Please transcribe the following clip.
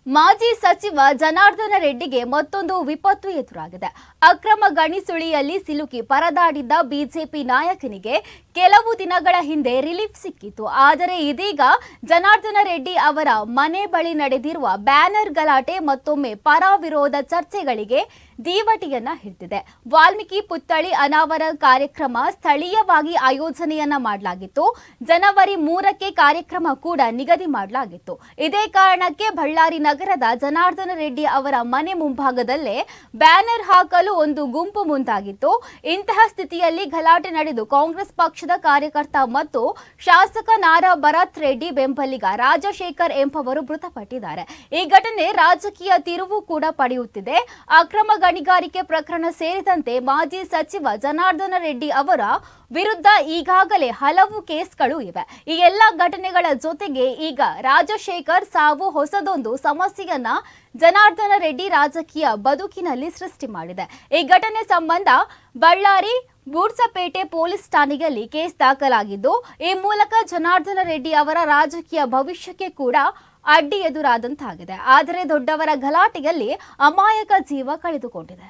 ಮಾಜಿ ಸಚಿವ ಜನಾರ್ದನ ರೆಡ್ಡಿಗೆ ಮತ್ತೊಂದು ವಿಪತ್ತು ಎದುರಾಗಿದೆ. ಅಕ್ರಮ ಗಣಿ ಸುಳಿಯಲ್ಲಿ ಸಿಲುಕಿ ಪರದಾಡಿದ್ದ ಬಿಜೆಪಿ ನಾಯಕನಿಗೆ ಕೆಲವು ದಿನಗಳ ಹಿಂದೆ ರಿಲೀಫ್ ಸಿಕ್ಕಿತ್ತು. ಆದರೆ ಇದೀಗ ಜನಾರ್ದನ ರೆಡ್ಡಿ ಅವರ ಮನೆ ಬಳಿ ನಡೆದಿರುವ ಬ್ಯಾನರ್ ಗಲಾಟೆ ಮತ್ತೊಮ್ಮೆ ಪರ ವಿರೋಧ ಚರ್ಚೆಗಳಿಗೆ ದೀವಟಿಯನ್ನ ಹಿಡಿದಿದೆ. ವಾಲ್ಮೀಕಿ ಪುತ್ಥಳಿ ಅನಾವರಣ ಕಾರ್ಯಕ್ರಮ ಸ್ಥಳೀಯವಾಗಿ ಆಯೋಜನೆಯನ್ನ ಮಾಡಲಾಗಿತ್ತು. ಜನವರಿ 3ಕ್ಕೆ ಕಾರ್ಯಕ್ರಮ ಕೂಡ ನಿಗದಿ ಮಾಡಲಾಗಿತ್ತು. ಇದೇ ಕಾರಣಕ್ಕೆ ಬಳ್ಳಾರಿ ನಗರದ ಜನಾರ್ದನ ರೆಡ್ಡಿ ಅವರ ಮನೆ ಮುಂಭಾಗದಲ್ಲೇ ಬ್ಯಾನರ್ ಹಾಕಲು ಒಂದು ಗುಂಪು ಮುಂದಾಗಿತ್ತು. ಇಂತಹ ಸ್ಥಿತಿಯಲ್ಲಿ ಗಲಾಟೆ ನಡೆದು ಕಾಂಗ್ರೆಸ್ ಪಕ್ಷದ ಕಾರ್ಯಕರ್ತ ಮತ್ತು ಶಾಸಕ ನಾರಾ ಭರತ್ ರೆಡ್ಡಿ ಬೆಂಬಲಿಗ ರಾಜಶೇಖರ್ ಎಂಬವರು ಮೃತಪಟ್ಟಿದ್ದಾರೆ. ಈ ಘಟನೆ ರಾಜಕೀಯ ತಿರುವು ಕೂಡ ಪಡೆಯುತ್ತಿದೆ. ಅಕ್ರಮ ಗಣಿಗಾರಿಕೆ ಪ್ರಕರಣ ಸೇರಿದಂತೆ ಮಾಜಿ ಸಚಿವ ಜನಾರ್ದನ ರೆಡ್ಡಿ ಅವರ ವಿರುದ್ಧ ಈಗಾಗಲೇ ಹಲವು ಕೇಸ್ಗಳು ಇವೆ. ಈ ಎಲ್ಲ ಘಟನೆಗಳ ಜೊತೆಗೆ ಈಗ ರಾಜಶೇಖರ್ ಸಾವು ಹೊಸದೊಂದು ಸಮಸ್ಯೆಯನ್ನ ಜನಾರ್ದನ ರೆಡ್ಡಿ ರಾಜಕೀಯ ಬದುಕಿನಲ್ಲಿ ಸೃಷ್ಟಿ ಮಾಡಿದೆ. ಈ ಘಟನೆ ಸಂಬಂಧ ಬಳ್ಳಾರಿ ಬೂಡ್ಸಪೇಟೆ ಪೊಲೀಸ್ ಠಾಣೆಯಲ್ಲಿ ಕೇಸ್ ದಾಖಲಾಗಿದ್ದು, ಈ ಮೂಲಕ ಜನಾರ್ದನ ರೆಡ್ಡಿ ಅವರ ರಾಜಕೀಯ ಭವಿಷ್ಯಕ್ಕೆ ಕೂಡ ಅಡ್ಡಿ ಎದುರಾದಂತಾಗಿದೆ. ಆದರೆ ದೊಡ್ಡವರ ಗಲಾಟೆಯಲ್ಲಿ ಅಮಾಯಕ ಜೀವ ಕಳೆದುಕೊಂಡಿದೆ.